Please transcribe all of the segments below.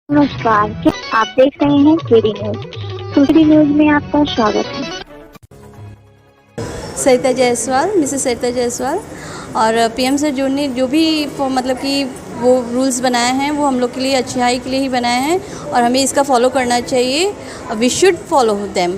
नमस्कार, क्या आप देख रहे हैं केडी न्यूज। केडी न्यूज में आपका स्वागत है। सरिता जायसवाल, मिसेस सरिता जायसवाल। और पीएम सर ने जो भी मतलब कि वो रूल्स बनाए हैं वो हम लोग के लिए अच्छाई के लिए ही बनाए हैं और हमें इसका फॉलो करना चाहिए। We should follow them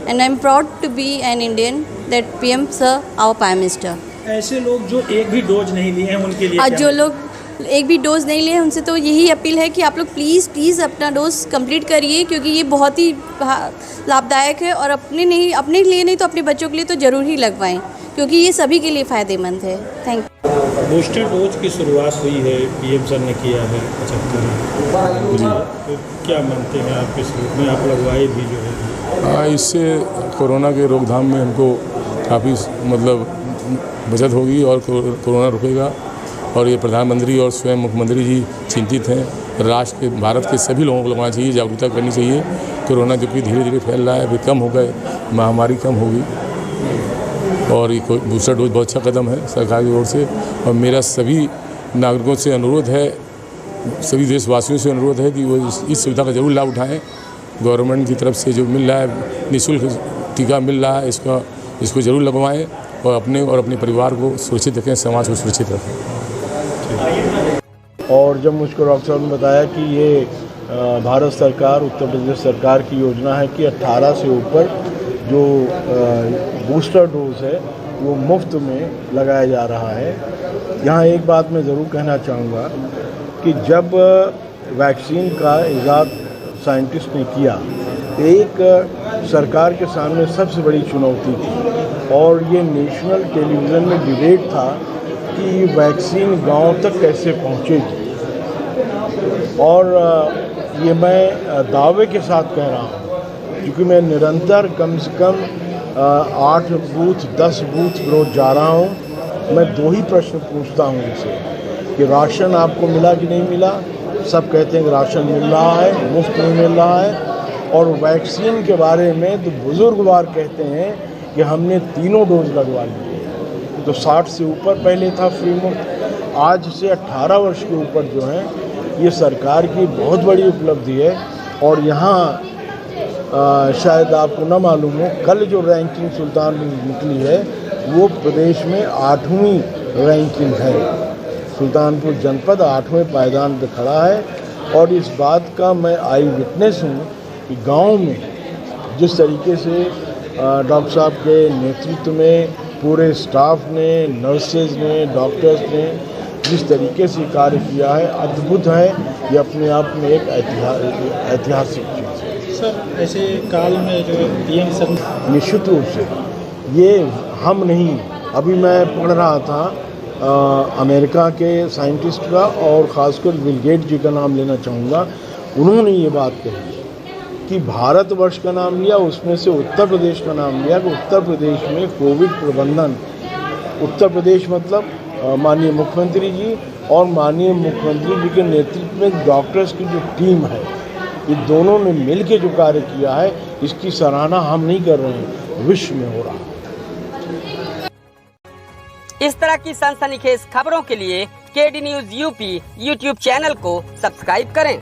and I am proud to be an Indian that PM sir our prime minister. ऐसे लोग जो एक भी डोज नहीं लिए हैं उनके लिए आज जो लोग एक भी डोज नहीं लिए उनसे तो यही अपील है कि आप लोग प्लीज़ अपना डोज कंप्लीट करिए, क्योंकि ये बहुत ही लाभदायक है और अपने लिए नहीं तो अपने बच्चों के लिए तो ज़रूर ही लगवाएं, क्योंकि ये सभी के लिए फ़ायदेमंद है। Thank you. बूस्टर डोज की शुरुआत हुई है, पीएम सर ने किया है 75 तो क्या मानते हैं आप इस रूप में? आप लगवाए भी जो है। इससे कोरोना के रोकथाम में हमको काफ़ी मतलब बचत होगी और कोरोना रुकेगा। और ये प्रधानमंत्री और स्वयं मुख्यमंत्री जी चिंतित हैं। राष्ट्र के भारत के सभी लोगों को लगवाना चाहिए, जागरूकता करनी चाहिए। कोरोना जो कि धीरे धीरे फैल रहा है, अभी कम हो गए, महामारी कम होगी। और ये बूस्टर डोज बहुत अच्छा कदम है सरकार की ओर से। और मेरा सभी नागरिकों से अनुरोध है, सभी देशवासियों से अनुरोध है कि वो इस सुविधा का जरूर लाभ उठाएँ। गवर्नमेंट की तरफ से जो मिल रहा है निःशुल्क टीका मिल रहा है, इसको जरूर लगवाएँ और अपने परिवार को सुरक्षित रखें, समाज को सुरक्षित रखें। और जब मुझको डॉक्टर साहब ने बताया कि ये भारत सरकार, उत्तर प्रदेश सरकार की योजना है कि 18 से ऊपर जो बूस्टर डोज है वो मुफ्त में लगाया जा रहा है। यहाँ एक बात मैं ज़रूर कहना चाहूँगा कि जब वैक्सीन का इजाद साइंटिस्ट ने किया, एक सरकार के सामने सबसे बड़ी चुनौती थी और ये नेशनल टेलीविज़न में डिबेट था कि वैक्सीन गांव तक कैसे पहुंचेगी। और ये मैं दावे के साथ कह रहा हूं, क्योंकि मैं निरंतर कम से कम 8 बूथ 10 बूथ रोज जा रहा हूं। मैं 2 ही प्रश्न पूछता हूं इनसे कि राशन आपको मिला कि नहीं मिला। सब कहते हैं कि राशन मिल रहा है, मुफ्त में मिल रहा है। और वैक्सीन के बारे में तो बुजुर्गवार कहते हैं कि हमने 3 डोज लगवा लिए। तो 60 से ऊपर पहले था फ्री मुफ्त, आज से 18 वर्ष के ऊपर जो है ये सरकार की बहुत बड़ी उपलब्धि है। और यहाँ शायद आपको न मालूम हो, कल जो रैंकिंग सुल्तानपुर निकली है वो प्रदेश में 8वीं रैंकिंग है। सुल्तानपुर जनपद 8वें पायदान पर खड़ा है। और इस बात का मैं आई विटनेस हूँ कि गाँव में जिस तरीके से डॉक्टर साहब के नेतृत्व में पूरे स्टाफ ने, नर्सेज ने, डॉक्टर्स ने जिस तरीके से कार्य किया है, अद्भुत है। ये अपने आप में एक ऐतिहासिक चीज़ है। सर, ऐसे काल में जो पीएम सर निश्चित रूप से ये हम नहीं, अभी मैं पढ़ रहा था अमेरिका के साइंटिस्ट का, और ख़ासकर बिल गेट जी का नाम लेना चाहूँगा। उन्होंने ये बात कही कि भारतवर्ष का नाम लिया, उसमें से उत्तर प्रदेश का नाम लिया कि उत्तर प्रदेश में कोविड प्रबंधन, उत्तर प्रदेश मतलब माननीय मुख्यमंत्री जी और माननीय मुख्यमंत्री जी के नेतृत्व में डॉक्टर्स की जो टीम है, ये दोनों ने मिल के जो कार्य किया है, इसकी सराहना हम नहीं कर रहे हैं, विश्व में हो रहा है। इस तरह की सनसनीखेज खबरों के लिए KD news UP YouTube channel को सब्सक्राइब करें।